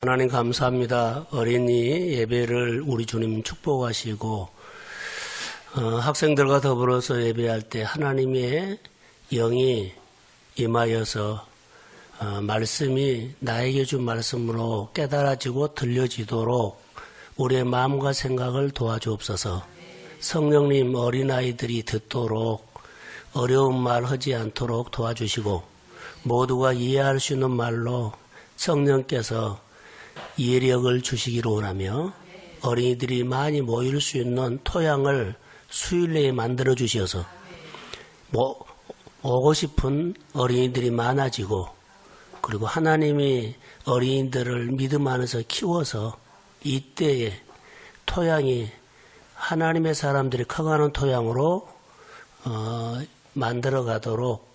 하나님 감사합니다. 어린이 예배를 우리 주님 축복하시고 학생들과 더불어서 예배할 때 하나님의 영이 임하여서 말씀이 나에게 준 말씀으로 깨달아지고 들려지도록 우리의 마음과 생각을 도와주옵소서. 성령님 어린아이들이 듣도록 어려운 말 하지 않도록 도와주시고 모두가 이해할 수 있는 말로 성령께서 이해력을 주시기를 원하며 어린이들이 많이 모일 수 있는 토양을 수요일 내에 만들어 주셔서 오고 싶은 어린이들이 많아지고 그리고 하나님이 어린이들을 믿음 안에서 키워서 이때에 토양이 하나님의 사람들이 커가는 토양으로 만들어 가도록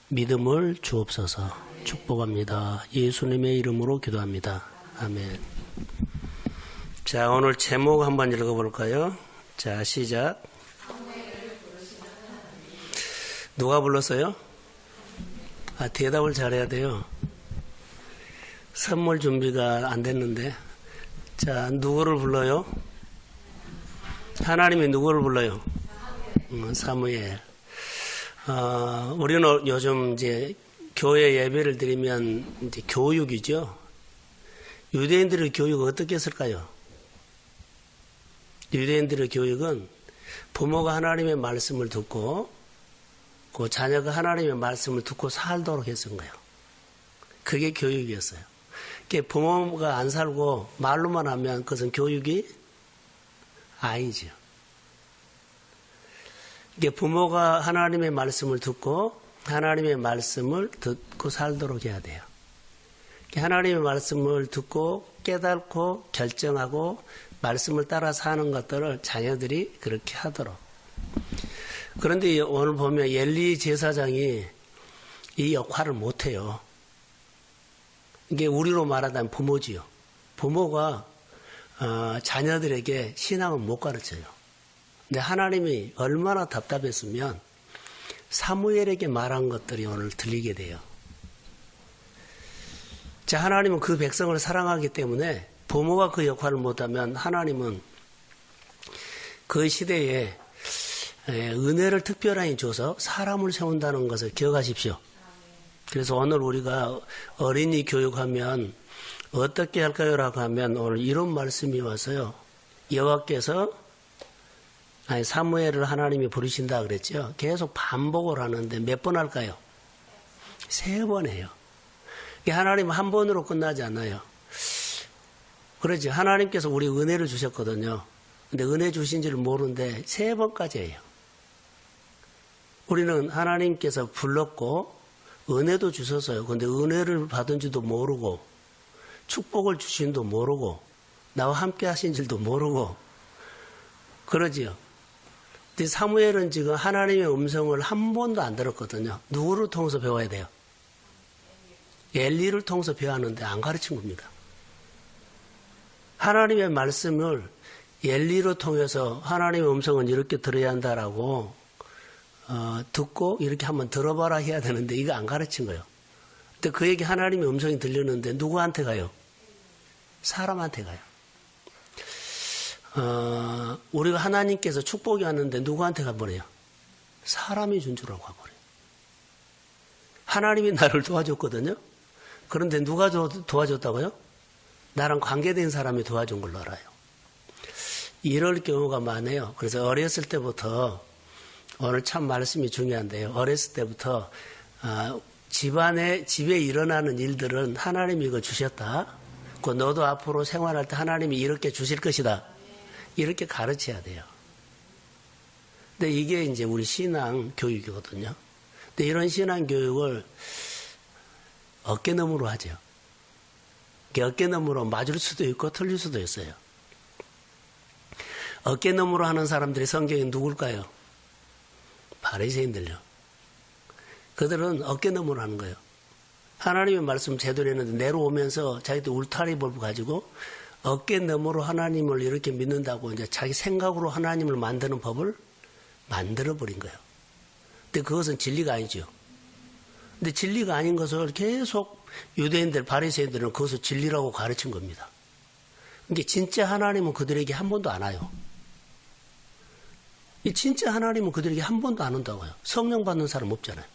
믿음을 주옵소서. 축복합니다. 예수님의 이름으로 기도합니다. 아멘. 자, 오늘 제목 한번 읽어볼까요? 자, 시작. 누가 불렀어요? 대답을 잘해야 돼요. 선물 준비가 안 됐는데. 자, 누구를 불러요? 하나님이 누구를 불러요? 사무엘. 우리는 요즘 이제 교회 예배를 드리면 이제 교육이죠. 유대인들의 교육은 어떻게 했을까요? 유대인들의 교육은 부모가 하나님의 말씀을 듣고 그 자녀가 하나님의 말씀을 듣고 살도록 했던 거예요. 그게 교육이었어요. 부모가 안 살고 말로만 하면 그것은 교육이 아니죠. 부모가 하나님의 말씀을 듣고 하나님의 말씀을 듣고 살도록 해야 돼요. 하나님의 말씀을 듣고 깨닫고 결정하고 말씀을 따라 사는 것들을 자녀들이 그렇게 하도록. 그런데 오늘 보면 엘리 제사장이 이 역할을 못해요. 이게 우리로 말하자면 부모지요. 부모가 자녀들에게 신앙을 못 가르쳐요. 근데 하나님이 얼마나 답답했으면 사무엘에게 말한 것들이 오늘 들리게 돼요. 자, 하나님은 그 백성을 사랑하기 때문에 부모가 그 역할을 못하면 하나님은 그 시대에 은혜를 특별하게 줘서 사람을 세운다는 것을 기억하십시오. 그래서 오늘 우리가 어린이 교육하면 어떻게 할까요? 라고 하면 오늘 이런 말씀이 왔어요. 여호와께서 사무엘을 하나님이 부르신다 그랬죠. 계속 반복을 하는데 몇 번 할까요? 3번 해요. 하나님은 한 번으로 끝나지 않아요. 그러지. 하나님께서 우리 은혜를 주셨거든요. 근데 은혜 주신 줄 모르는데 3번까지 해요. 우리는 하나님께서 불렀고 은혜도 주셨어요. 근데 은혜를 받은 줄도 모르고 축복을 주신 줄도 모르고 나와 함께 하신 줄도 모르고 그러지요. 근데 사무엘은 지금 하나님의 음성을 한 번도 안 들었거든요. 누구를 통해서 배워야 돼요? 엘리를 통해서 배웠는데 안 가르친 겁니다. 하나님의 말씀을 엘리로 통해서 하나님의 음성은 이렇게 들어야 한다라고 듣고 이렇게 한번 들어봐라 해야 되는데 이거 안 가르친 거예요. 근데 그에게 하나님의 음성이 들렸는데 누구한테 가요? 사람한테 가요. 우리가 하나님께서 축복이 왔는데 누구한테 가버려요? 사람이 준 줄 알고 가버려요. 하나님이 나를 도와줬거든요. 그런데 누가 도와줬다고요? 나랑 관계된 사람이 도와준 걸로 알아요. 이럴 경우가 많아요. 그래서 어렸을 때부터 오늘 참 말씀이 중요한데요. 어렸을 때부터 집에 일어나는 일들은 하나님이 이거 주셨다. 너도 앞으로 생활할 때 하나님이 이렇게 주실 것이다. 이렇게 가르쳐야 돼요. 근데 이게 이제 우리 신앙 교육이거든요. 근데 이런 신앙 교육을 어깨너머로 하죠. 어깨너머로 맞을 수도 있고 틀릴 수도 있어요. 어깨너머로 하는 사람들이 성경에 누굴까요? 바리새인들요. 그들은 어깨너머로 하는 거예요. 하나님의 말씀 제대로 했는데 내려오면서 자기도 울타리 벌브 가지고 어깨너머로 하나님을 이렇게 믿는다고 이제 자기 생각으로 하나님을 만드는 법을 만들어버린 거예요. 근데 그것은 진리가 아니죠. 근데 진리가 아닌 것을 계속 유대인들, 바리새인들은 그것을 진리라고 가르친 겁니다. 그러니까 진짜 하나님은 그들에게 한 번도 안 와요. 이 진짜 하나님은 그들에게 한 번도 안 온다고요. 성령 받는 사람 없잖아요.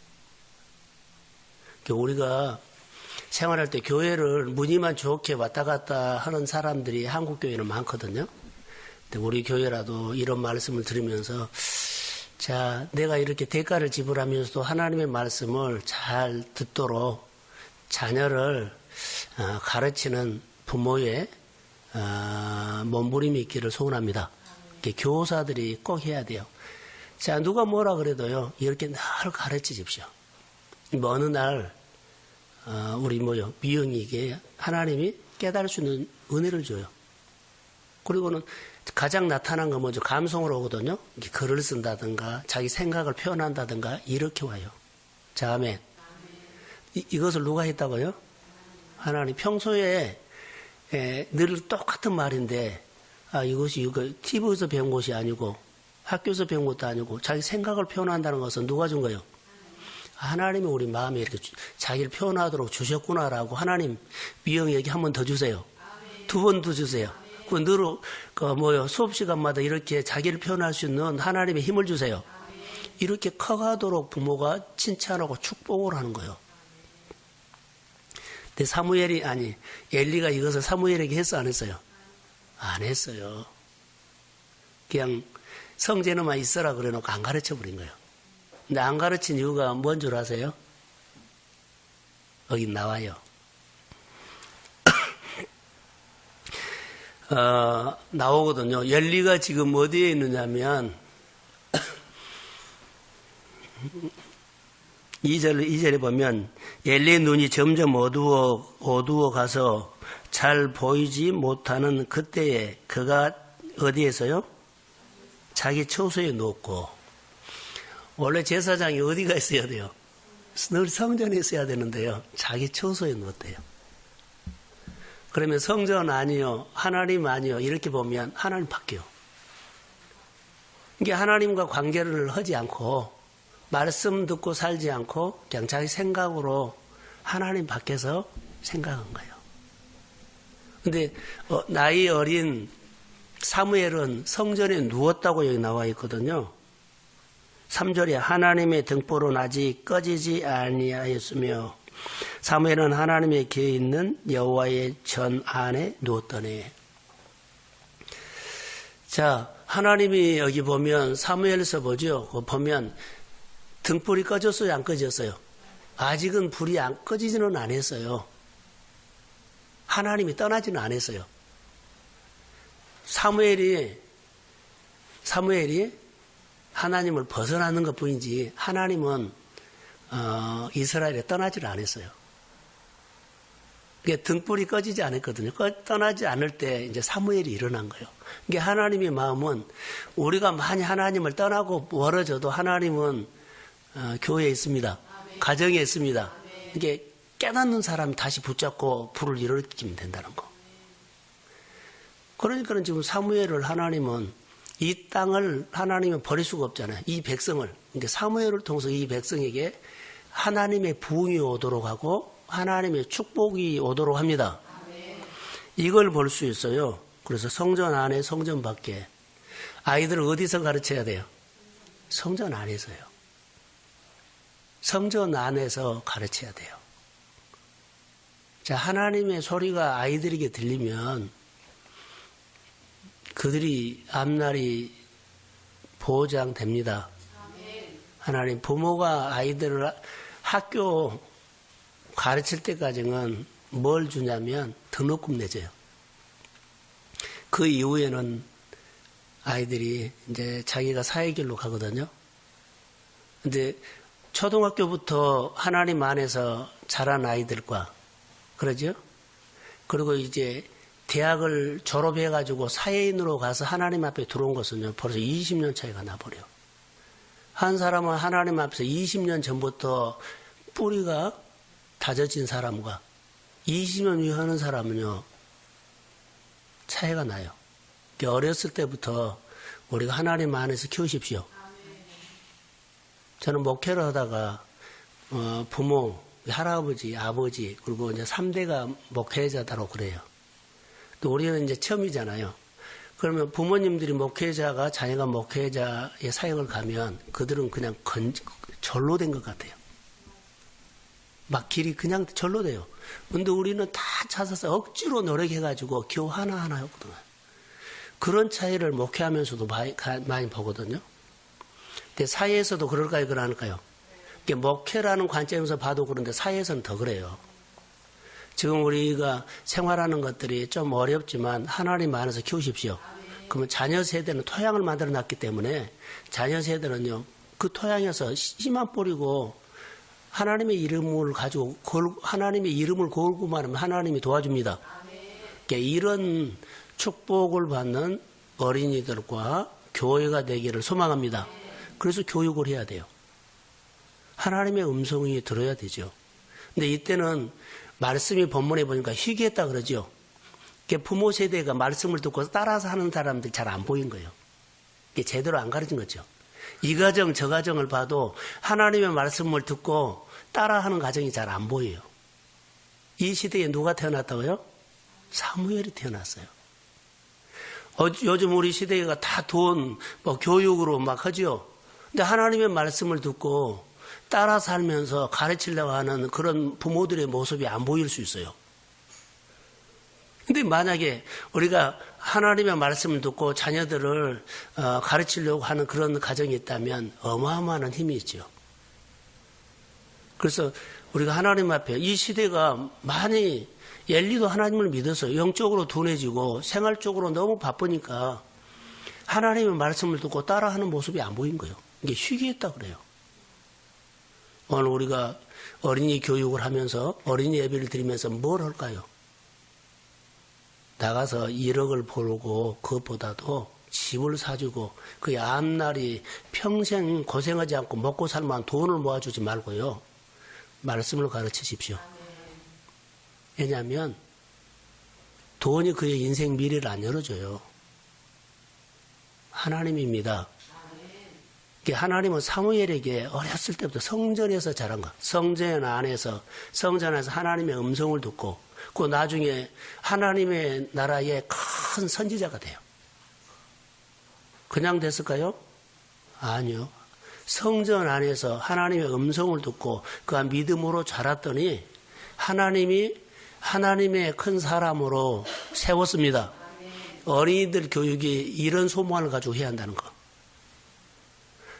그러니까 우리가 생활할 때 교회를 무늬만 좋게 왔다 갔다 하는 사람들이 한국 교회는 많거든요. 근데 우리 교회라도 이런 말씀을 들으면서 자, 내가 이렇게 대가를 지불하면서도 하나님의 말씀을 잘 듣도록 자녀를 가르치는 부모의 몸부림이 있기를 소원합니다. 교사들이 꼭 해야 돼요. 자, 누가 뭐라 그래도요, 이렇게 늘 가르치십시오. 어느 날, 우리 미영이에게 하나님이 깨달을 수 있는 은혜를 줘요. 그리고는 가장 나타난 건 뭐죠? 감성으로 오거든요. 글을 쓴다든가, 자기 생각을 표현한다든가, 이렇게 와요. 자, 아멘. 이것을 누가 했다고요? 하나님. 평소에 늘 똑같은 말인데, 이것이 TV에서 배운 것이 아니고 학교에서 배운 것도 아니고 자기 생각을 표현한다는 것은 누가 준 거예요? 하나님이 우리 마음에 이렇게 자기를 표현하도록 주셨구나라고 하나님 미영에게 한 번 더 주세요. 두 번 더 주세요. 수업 시간마다 이렇게 자기를 표현할 수 있는 하나님의 힘을 주세요. 이렇게 커가도록 부모가 칭찬하고 축복을 하는 거예요. 근데 엘리가 이것을 사무엘에게 했어, 안 했어요? 안 했어요. 그냥 성전에만 있어라 그래놓고 안 가르쳐버린 거예요. 근데 안 가르친 이유가 뭔 줄 아세요? 여기 나와요. 나오거든요. 엘리가 지금 어디에 있느냐면 2절에 보면 엘리의 눈이 점점 어두워 가서 잘 보이지 못하는 그때에 그가 어디에서요? 자기 처소에 누웠고, 원래 제사장이 어디가 있어야 돼요? 늘 성전에 있어야 되는데요. 자기 처소에 누웠대요. 그러면 성전 아니요, 하나님 아니요, 이렇게 보면 하나님 밖에요. 이게 하나님과 관계를 하지 않고 말씀 듣고 살지 않고 그냥 자기 생각으로 하나님 밖에서 생각한 거예요. 근데 나이 어린 사무엘은 성전에 누웠다고 여기 나와 있거든요. 3절에 하나님의 등불은 아직 꺼지지 아니하였으며 사무엘은 하나님의 궤에 있는 여호와의 전 안에 누웠더니. 자, 하나님이 여기 보면 사무엘서 보죠. 보면 등불이 꺼졌어요, 안 꺼졌어요? 아직은 불이 안 꺼지지는 않았어요. 하나님이 떠나지는 않았어요. 사무엘이 하나님을 벗어나는 것 뿐이지 하나님은 이스라엘에 떠나지를 않았어요. 그게 등불이 꺼지지 않았거든요. 떠나지 않을 때 이제 사무엘이 일어난 거예요. 이게 하나님의 마음은 우리가 많이 하나님을 떠나고 멀어져도 하나님은 교회에 있습니다. 아멘. 가정에 있습니다. 아멘. 이게 깨닫는 사람이 다시 붙잡고 불을 일으키면 된다는 거. 그러니까 지금 사무엘을 하나님은 이 땅을 하나님은 버릴 수가 없잖아요. 이 백성을. 그러니까 사무엘을 통해서 이 백성에게 하나님의 부흥이 오도록 하고 하나님의 축복이 오도록 합니다. 아멘. 이걸 볼 수 있어요. 그래서 성전 안에 성전 밖에. 아이들을 어디서 가르쳐야 돼요? 성전 안에서요. 성전 안에서 가르쳐야 돼요. 자, 하나님의 소리가 아이들에게 들리면 그들이 앞날이 보장됩니다. 하나님, 부모가 아이들을 학교 가르칠 때까지는 뭘 주냐면 등록금 내줘요. 그 이후에는 아이들이 이제 자기가 사회길로 가거든요. 근데 초등학교부터 하나님 안에서 자란 아이들과 그러죠? 그리고 이제 대학을 졸업해가지고 사회인으로 가서 하나님 앞에 들어온 것은요, 벌써 20년 차이가 나버려. 한 사람은 하나님 앞에서 20년 전부터 뿌리가 다져진 사람과 20년 후에 하는 사람은요, 차이가 나요. 어렸을 때부터 우리가 하나님 안에서 키우십시오. 저는 목회를 하다가 부모 할아버지, 아버지, 그리고 이제 3대가 목회자다라고 그래요. 또 우리는 이제 처음이잖아요. 그러면 부모님들이 목회자가 자녀가 목회자의 사역을 가면 그들은 그냥 절로 된 것 같아요. 막 길이 그냥 절로 돼요. 근데 우리는 다 찾아서 억지로 노력해가지고 겨우 하나하나 했거든요. 그런 차이를 목회하면서도 많이 보거든요. 근데 사회에서도 그럴까요, 그럴까요? 목회라는 관점에서 봐도 그런데 사회에서는 더 그래요. 지금 우리가 생활하는 것들이 좀 어렵지만 하나님 안에서 키우십시오. 그러면 자녀 세대는 토양을 만들어 놨기 때문에 자녀 세대는요, 그 토양에서 씨만 뿌리고 하나님의 이름을 가지고 하나님의 이름을 걸고만 하면 하나님이 도와줍니다. 그러니까 이런 축복을 받는 어린이들과 교회가 되기를 소망합니다. 그래서 교육을 해야 돼요. 하나님의 음성이 들어야 되죠. 근데 이때는 말씀이 본문에 보니까 희귀했다 그러죠. 부모 세대가 말씀을 듣고 따라서 하는 사람들이 잘 안 보인 거예요. 제대로 안 가르친 거죠. 이 가정 저 가정을 봐도 하나님의 말씀을 듣고 따라하는 가정이 잘 안 보여요. 이 시대에 누가 태어났다고요? 사무엘이 태어났어요. 요즘 우리 시대가 다 돈, 교육으로 막 하죠. 근데 하나님의 말씀을 듣고 따라 살면서 가르치려고 하는 그런 부모들의 모습이 안 보일 수 있어요. 근데 만약에 우리가 하나님의 말씀을 듣고 자녀들을 가르치려고 하는 그런 가정이 있다면 어마어마한 힘이 있죠. 그래서 우리가 하나님 앞에 이 시대가 많이 엘리도 하나님을 믿어서 영적으로 둔해지고 생활적으로 너무 바쁘니까 하나님의 말씀을 듣고 따라하는 모습이 안 보인 거예요. 이게 희귀했다 그래요. 오늘 우리가 어린이 교육을 하면서 어린이 예배를 드리면서 뭘 할까요? 나가서 1억을 벌고 그것보다도 집을 사주고 그 앞날이 평생 고생하지 않고 먹고 살만 돈을 모아주지 말고요. 말씀을 가르치십시오. 왜냐하면 돈이 그의 인생 미래를 안 열어줘요. 하나님입니다. 하나님은 사무엘에게 어렸을 때부터 성전에서 자란 거. 성전 안에서 하나님의 음성을 듣고 그 나중에 하나님의 나라의 큰 선지자가 돼요. 그냥 됐을까요? 아니요. 성전 안에서 하나님의 음성을 듣고 그 믿음으로 자랐더니 하나님의 큰 사람으로 세웠습니다. 어린이들 교육이 이런 소망을 가지고 해야 한다는 거.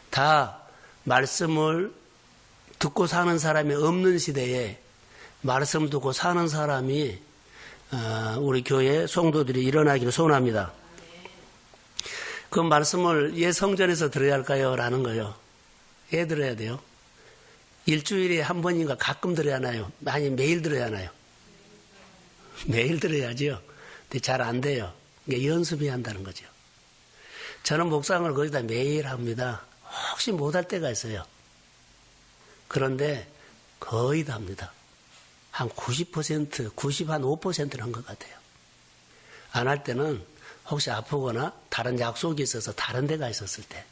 다 말씀을 듣고 사는 사람이 없는 시대에 말씀 듣고 사는 사람이 우리 교회 성도들이 일어나기를 소원합니다. 그 말씀을 예 성전에서 들어야 할까요? 라는 거예요. 예 들어야 돼요. 일주일에 한 번인가 가끔 들어야 하나요? 아니 매일 들어야 하나요? 매일 들어야죠. 근데 잘 안 돼요. 그러니까 연습해야 한다는 거죠. 저는 묵상을 거의 다 매일 합니다. 혹시 못할 때가 있어요. 그런데 거의 다 합니다. 한 90%, 95%는 한 것 같아요. 안 할 때는 혹시 아프거나 다른 약속이 있어서 다른 데가 있었을 때.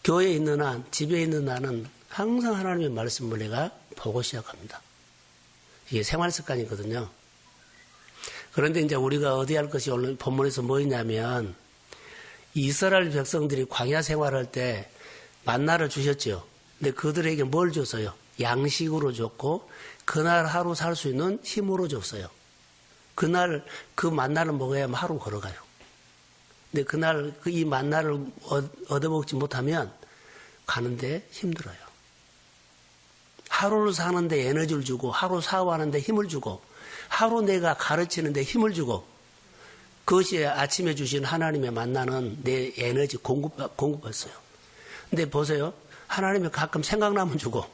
교회에 있는 한, 집에 있는 한은 항상 하나님의 말씀을 내가 보고 시작합니다. 이게 생활 습관이거든요. 그런데 이제 우리가 어디 할 것이 오늘 본문에서 뭐였냐면 이스라엘 백성들이 광야 생활할 때 만나를 주셨죠. 근데 그들에게 뭘 줬어요? 양식으로 줬고 그날 하루 살 수 있는 힘으로 줬어요. 그날 그 만나를 먹어야만 하루 걸어가요. 근데 그날 이 만나를 얻어먹지 못하면 가는데 힘들어요. 하루를 사는데 에너지를 주고 하루 사업하는데 힘을 주고 하루 내가 가르치는데 힘을 주고 그것이 아침에 주신 하나님의 만나는 내 에너지 공급했어요. 근데 보세요. 하나님이 가끔 생각나면 주고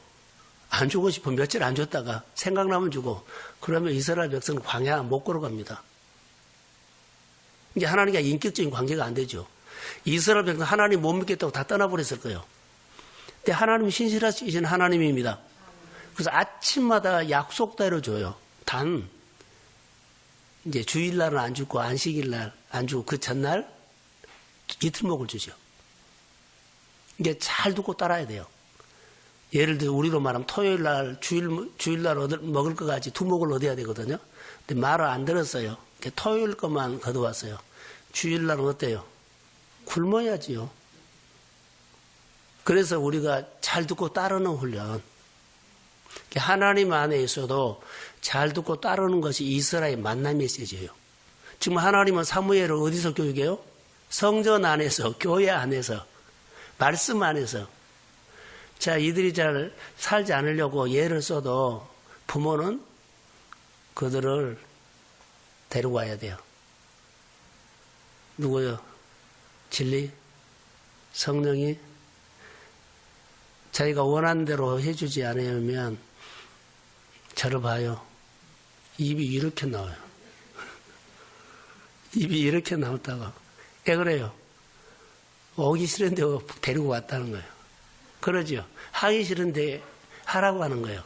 안 주고 싶으면 며칠 안 줬다가 생각나면 주고 그러면 이스라엘 백성은 광야 못 걸어갑니다. 이제 하나님과 인격적인 관계가 안 되죠. 이스라엘 백성 하나님 못 믿겠다고 다 떠나버렸을 거예요. 근데 하나님이 신실하신 하나님입니다. 그래서 아침마다 약속대로 줘요. 단 이제 주일날은 안 주고 안식일날 안 주고 그 전날 이틀목을 주죠. 이게 잘 듣고 따라야 돼요. 예를 들어 우리로 말하면 토요일 날 주일날 먹을 것 같이 두목을 얻어야 되거든요. 근데 말을 안 들었어요. 토요일 것만 거둬왔어요. 주일날은 어때요? 굶어야지요. 그래서 우리가 잘 듣고 따르는 훈련. 하나님 안에 있어도 잘 듣고 따르는 것이 이스라엘 만남 메시지예요. 지금 하나님은 사무엘을 어디서 교육해요? 성전 안에서, 교회 안에서, 말씀 안에서. 자, 이들이 잘 살지 않으려고 예를 써도 부모는 그들을 데리고 와야 돼요. 누구요? 진리? 성령이? 자기가 원하는 대로 해주지 않으면 저를 봐요. 입이 이렇게 나와요. 입이 이렇게 나왔다가 왜 그래요? 오기 싫은데 데리고 왔다는 거예요. 그러죠. 하기 싫은데 하라고 하는 거예요.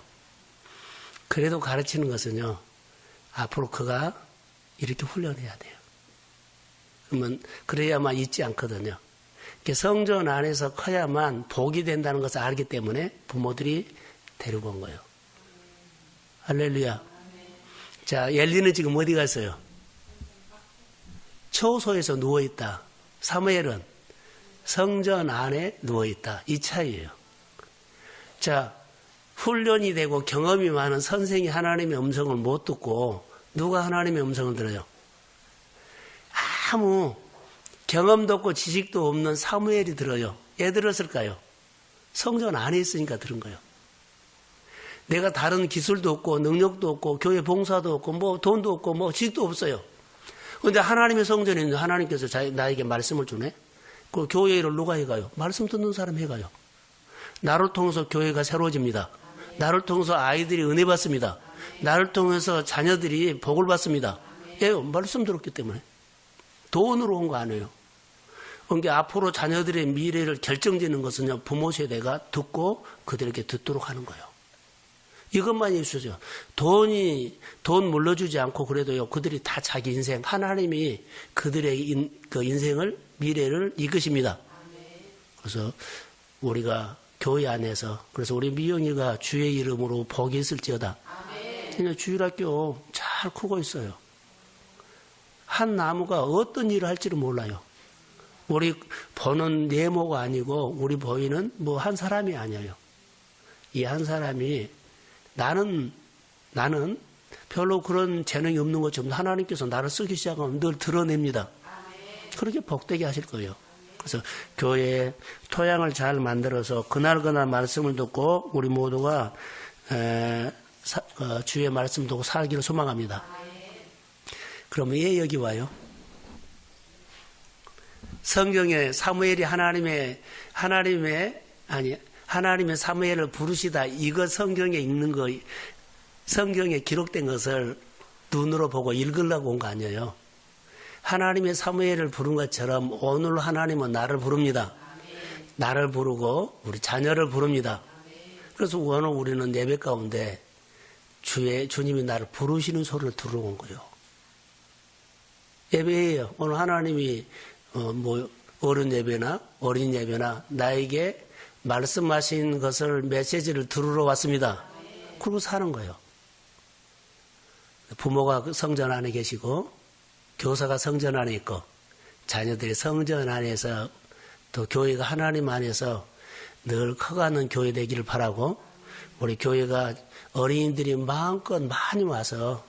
그래도 가르치는 것은요. 앞으로 그가 이렇게 훈련해야 돼요. 그러면 그래야만 잊지 않거든요. 성전 안에서 커야만 복이 된다는 것을 알기 때문에 부모들이 데리고 온 거예요. 할렐루야. 자, 엘리는 지금 어디 갔어요? 초소에서 누워있다. 사무엘은 성전 안에 누워있다. 이 차이예요. 자, 훈련이 되고 경험이 많은 선생이 하나님의 음성을 못 듣고 누가 하나님의 음성을 들어요? 아무 경험도 없고 지식도 없는 사무엘이 들어요. 왜 들었을까요? 성전 안에 있으니까 들은 거예요. 내가 다른 기술도 없고 능력도 없고 교회 봉사도 없고 뭐 돈도 없고 뭐 지식도 없어요. 그런데 하나님의 성전에 있는 하나님께서 나에게 말씀을 주네. 그 교회 일을 누가 해가요? 말씀 듣는 사람 해가요. 나를 통해서 교회가 새로워집니다. 나를 통해서 아이들이 은혜 받습니다. 나를 통해서 자녀들이 복을 받습니다. 왜요? 말씀 들었기 때문에. 돈으로 온 거 아니에요. 그러니까 앞으로 자녀들의 미래를 결정짓는 것은요, 부모 세대가 듣고 그들에게 듣도록 하는 거예요. 이것만이 있어요. 돈 물러주지 않고 그래도요, 그들이 다 자기 인생, 하나님이 그들의 그 인생을, 미래를 이끄십니다. 그래서 우리가 교회 안에서, 그래서 우리 미영이가 주의 이름으로 복이 있을지어다. 그냥 주일학교 잘 크고 있어요. 한 나무가 어떤 일을 할지를 몰라요. 우리 보는 네모가 아니고 우리 보이는 뭐 한 사람이 아니에요. 이 한 사람이 나는 별로 그런 재능이 없는 것처럼 하나님께서 나를 쓰기 시작하면 늘 드러냅니다. 그렇게 복되게 하실 거예요. 그래서 교회에 토양을 잘 만들어서 그날그날 말씀을 듣고 우리 모두가 주의 말씀 듣고 살기를 소망합니다. 그러면 왜 여기 와요? 성경에 사무엘이 하나님의 사무엘을 부르시다. 이거 성경에 읽는 거, 성경에 기록된 것을 눈으로 보고 읽으려고 온 거 아니에요. 하나님의 사무엘을 부른 것처럼 오늘 하나님은 나를 부릅니다. 나를 부르고 우리 자녀를 부릅니다. 그래서 오늘 우리는 예배 가운데 주님이 나를 부르시는 소리를 들으러 온 거예요. 예배예요. 오늘 하나님이 어른 예배나 어린 예배나 나에게 말씀하신 것을 메시지를 들으러 왔습니다. 그러고 사는 거예요. 부모가 성전 안에 계시고 교사가 성전 안에 있고 자녀들이 성전 안에서 또 교회가 하나님 안에서 늘 커가는 교회 되기를 바라고 우리 교회가 어린이들이 마음껏 많이 와서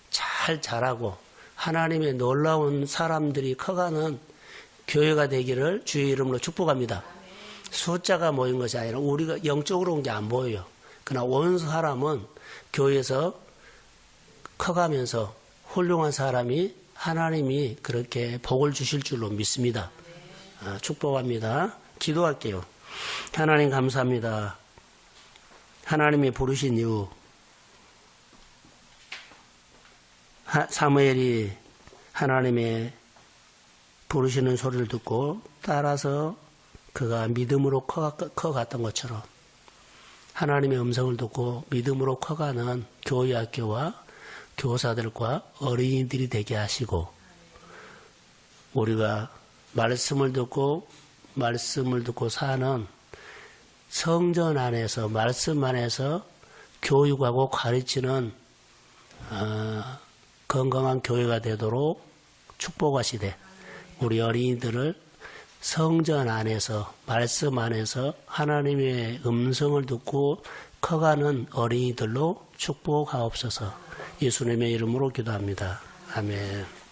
잘 자라고 하나님의 놀라운 사람들이 커가는 교회가 되기를 주의 이름으로 축복합니다. 숫자가 모인 것이 아니라 우리가 영적으로 온 게 안 보여요. 그러나 온 사람은 교회에서 커가면서 훌륭한 사람이 하나님이 그렇게 복을 주실 줄로 믿습니다. 축복합니다. 기도할게요. 하나님 감사합니다. 하나님이 부르신 이후 사무엘이 하나님의 부르시는 소리를 듣고 따라서 그가 믿음으로 커갔던 것처럼 하나님의 음성을 듣고 믿음으로 커가는 교회 학교와 교사들과 어린이들이 되게 하시고 우리가 말씀을 듣고 사는 성전 안에서 말씀 안에서 교육하고 가르치는 건강한 교회가 되도록 축복하시되 우리 어린이들을 성전 안에서 말씀 안에서 하나님의 음성을 듣고 커가는 어린이들로 축복하옵소서. 예수님의 이름으로 기도합니다. 아멘.